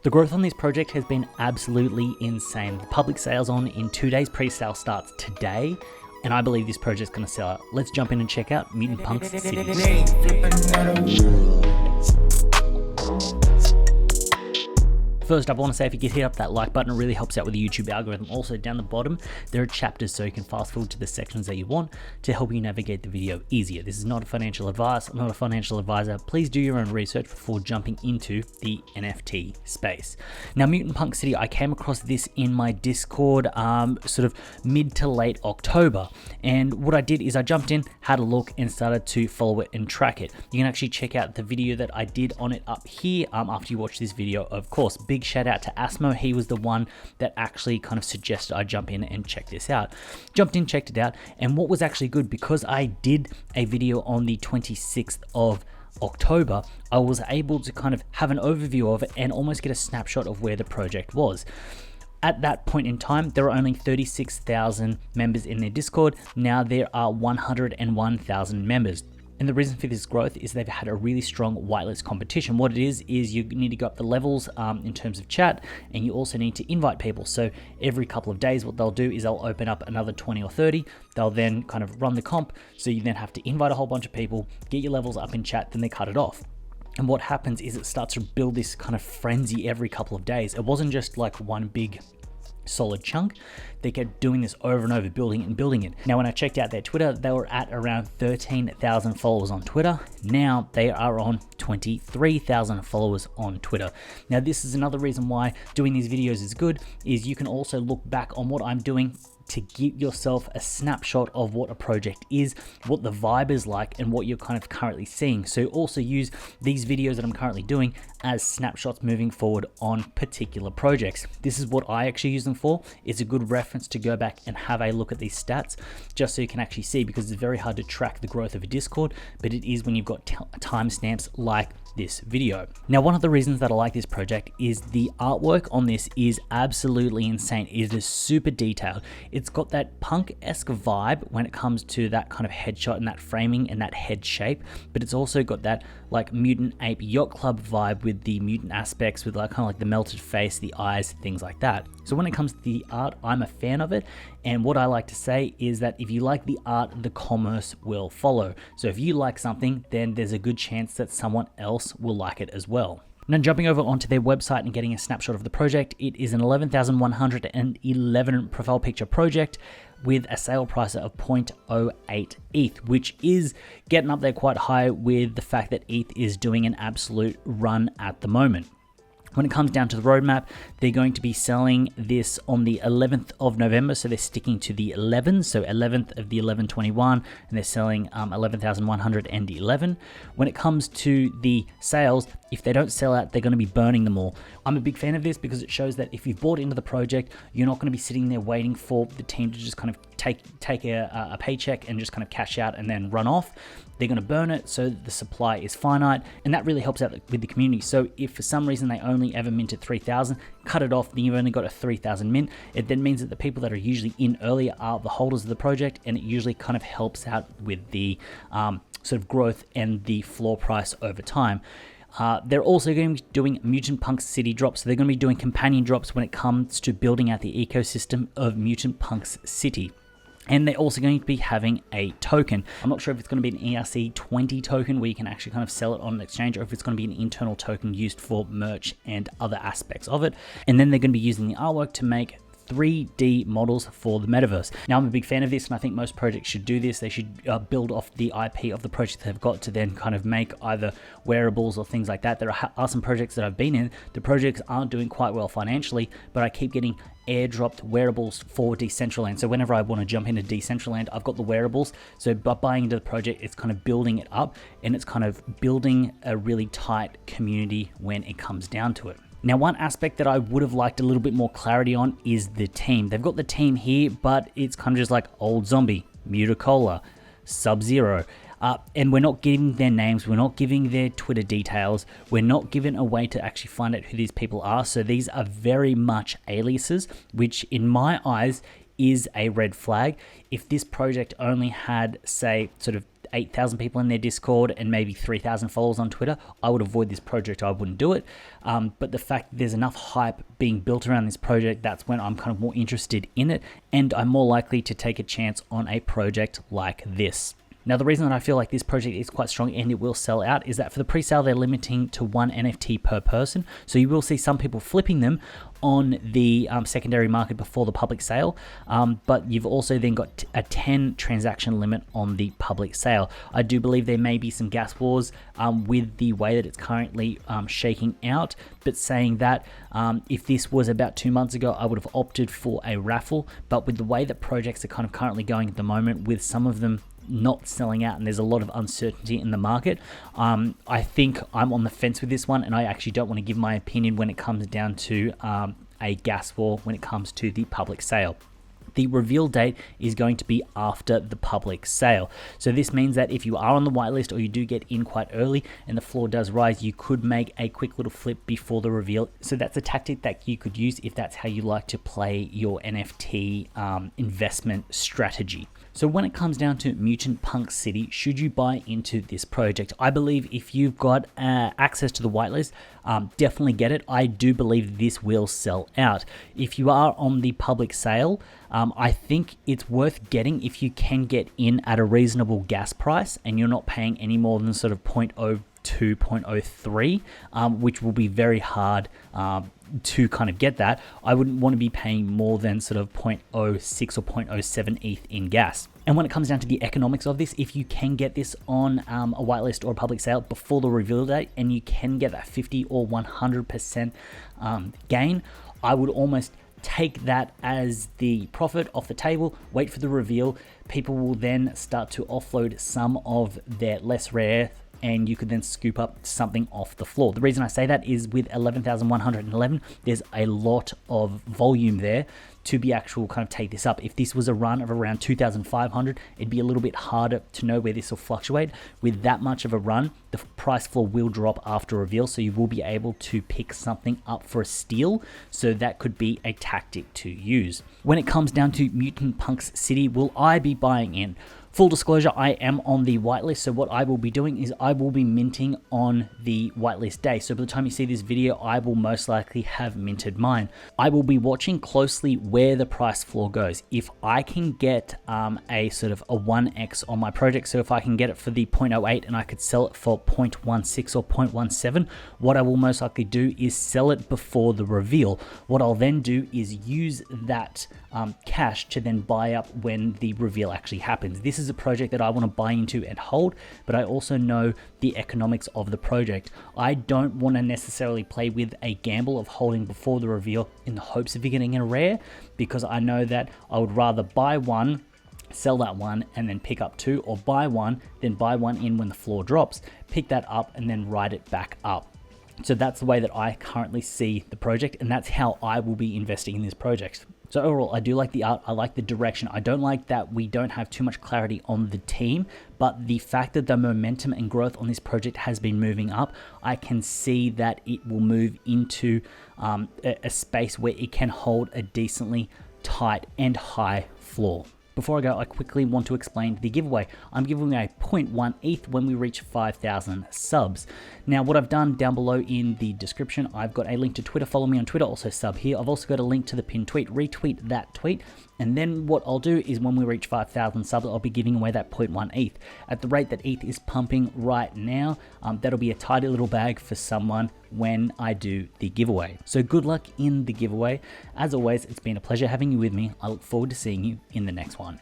The growth on this project has been absolutely insane. The public sale's on in 2 days, pre-sale starts today, and I believe this project's going to sell out. Let's jump in and check out Mutant Punk's City. First up, I want to say if you could hit up that like button, it really helps out with the YouTube algorithm. Also, down the bottom, there are chapters so you can fast forward to the sections that you want to help you navigate the video easier. This is not a financial advice. I'm not a financial advisor. Please do your own research before jumping into the NFT space. Now, Mutant Punk City, I came across this in my Discord sort of mid to late October. And what I did is I jumped in, had a look, and started to follow it and track it. You can actually check out the video that I did on it up here after you watch this video, of course. Big shout out to Asmo. He was the one that actually kind of suggested I jump in and check this out. Jumped in, checked it out, and what was actually good, because I did a video on the 26th of October, I was able to kind of have an overview of it and almost get a snapshot of where the project was. At that point in time, there were only 36,000 members in their Discord. Now there are 101,000 members. And the reason for this growth is they've had a really strong whitelist competition. What it is you need to go up the levels in terms of chat, and you also need to invite people. So every couple of days, what they'll do is they'll open up another 20 or 30. They'll then kind of run the comp. So you then have to invite a whole bunch of people, get your levels up in chat, then they cut it off. And what happens is it starts to build this kind of frenzy every couple of days. It wasn't just like one big solid chunk. They kept doing this over and over, building it and building it. Now, when I checked out their Twitter, they were at around 13,000 followers on Twitter. Now they are on 23,000 followers on Twitter. Now, this is another reason why doing these videos is good, is you can also look back on what I'm doing to give yourself a snapshot of what a project is, what the vibe is like, and what you're kind of currently seeing. So also use these videos that I'm currently doing as snapshots moving forward on particular projects. This is what I actually use them for. It's a good reference to go back and have a look at these stats, just so you can actually see, because it's very hard to track the growth of a Discord, but it is when you've got timestamps like this video. Now, one of the reasons that I like this project is the artwork on this is absolutely insane. It is super detailed. It's got that punk-esque vibe when it comes to that kind of headshot and that framing and that head shape, but it's also got that like Mutant Ape Yacht Club vibe with the mutant aspects, with like kind of like the melted face, the eyes, things like that. So when it comes to the art, I'm a fan of it. And what I like to say is that if you like the art, the commerce will follow. So if you like something, then there's a good chance that someone else will like it as well. Now, jumping over onto their website and getting a snapshot of the project, it is an 11,111 profile picture project with a sale price of 0.08 ETH, which is getting up there quite high with the fact that ETH is doing an absolute run at the moment. When it comes down to the roadmap, they're going to be selling this on the 11th of November, so they're sticking to the 11th, so 11th of the 11/21, and they're selling 11,111. When it comes to the sales, if they don't sell out, they're going to be burning them all. I'm a big fan of this because it shows that if you've bought into the project, you're not going to be sitting there waiting for the team to just kind of take a paycheck and just kind of cash out and then run off. They're going to burn it, so the supply is finite, and that really helps out with the community. So if for some reason they only ever minted 3,000, cut it off, then you've only got a 3,000 mint. It then means that the people that are usually in earlier are the holders of the project, and it usually kind of helps out with the sort of growth and the floor price over time. They're also going to be doing Mutant Punk City drops. So they're going to be doing companion drops when it comes to building out the ecosystem of Mutant Punk's City. And they're also going to be having a token. I'm not sure if it's going to be an ERC20 token where you can actually kind of sell it on an exchange, or if it's going to be an internal token used for merch and other aspects of it. And then they're going to be using the artwork to make 3D models for the metaverse. Now, I'm a big fan of this, and I think most projects should do this. They should build off the IP of the project they've got to then kind of make either wearables or things like that. There are some projects that I've been in. The projects aren't doing quite well financially, but I keep getting airdropped wearables for Decentraland. So whenever I want to jump into Decentraland, I've got the wearables. So by buying into the project, it's kind of building it up, and it's kind of building a really tight community when it comes down to it. Now, one aspect that I would have liked a little bit more clarity on is the team. They've got the team here, but it's kind of just like Old Zombie, Mutacola, Sub-Zero. And we're not giving their names, we're not giving their Twitter details, we're not given a way to actually find out who these people are. So these are very much aliases, which in my eyes is a red flag. If this project only had, say, sort of 8,000 people in their Discord and maybe 3,000 followers on Twitter, I would avoid this project. I wouldn't do it. But the fact that there's enough hype being built around this project, that's when I'm kind of more interested in it, and I'm more likely to take a chance on a project like this. Now, the reason that I feel like this project is quite strong and it will sell out is that for the pre-sale, they're limiting to 1 NFT per person. So you will see some people flipping them on the secondary market before the public sale, but you've also then got a 10 transaction limit on the public sale. I do believe there may be some gas wars with the way that it's currently shaking out, but saying that if this was about 2 months ago, I would have opted for a raffle, but with the way that projects are kind of currently going at the moment, with some of them not selling out and there's a lot of uncertainty in the market, I think I'm on the fence with this one, and I actually don't want to give my opinion when it comes down to a gas war when it comes to the public sale. The reveal date is going to be after the public sale. So this means that if you are on the whitelist or you do get in quite early and the floor does rise, you could make a quick little flip before the reveal. So that's a tactic that you could use if that's how you like to play your NFT investment strategy. So when it comes down to Mutant Punk City, should you buy into this project? I believe if you've got access to the whitelist, definitely get it. I do believe this will sell out. If you are on the public sale, I think it's worth getting if you can get in at a reasonable gas price and you're not paying any more than sort of 0.02, 0.03, which will be very hard to kind of get that. I wouldn't want to be paying more than sort of 0.06 or 0.07 ETH in gas. And when it comes down to the economics of this, if you can get this on a whitelist or a public sale before the reveal date and you can get that 50 or 100% gain, I would almost take that as the profit off the table, wait for the reveal. People will then start to offload some of their less rare, and you could then scoop up something off the floor. The reason I say that is with 11,111, there's a lot of volume there to be actual kind of take this up. If this was a run of around 2,500, it'd be a little bit harder to know where this will fluctuate. With that much of a run, the price floor will drop after reveal, so you will be able to pick something up for a steal. So that could be a tactic to use. When it comes down to Mutant Punks City, will I be buying in? Full disclosure, I am on the whitelist, so what I will be doing is I will be minting on the whitelist day. So by the time you see this video, I will most likely have minted mine. I will be watching closely where the price floor goes. If I can get a sort of a 1x on my project, so if I can get it for the 0.08 and I could sell it for 0.16 or 0.17, what I will most likely do is sell it before the reveal. What I'll then do is use that cash to then buy up when the reveal actually happens. This is a project that I want to buy into and hold, but I also know the economics of the project. I don't want to necessarily play with a gamble of holding before the reveal in the hopes of getting a rare, because I know that I would rather buy one, sell that one, and then pick up two, or buy one, then buy one in when the floor drops, pick that up, and then ride it back up. So that's the way that I currently see the project, and that's how I will be investing in this project. So overall, I do like the art, I like the direction. I don't like that we don't have too much clarity on the team, but the fact that the momentum and growth on this project has been moving up, I can see that it will move into a space where it can hold a decently tight and high floor. Before I go, I quickly want to explain the giveaway. I'm giving away 0.1 ETH when we reach 5,000 subs. Now, what I've done down below in the description, I've got a link to Twitter. Follow me on Twitter, also sub here. I've also got a link to the pinned tweet. Retweet that tweet. And then what I'll do is when we reach 5,000 subs, I'll be giving away that 0.1 ETH. At the rate that ETH is pumping right now, that'll be a tidy little bag for someone when I do the giveaway. So good luck in the giveaway. As always, it's been a pleasure having you with me. I look forward to seeing you in the next one.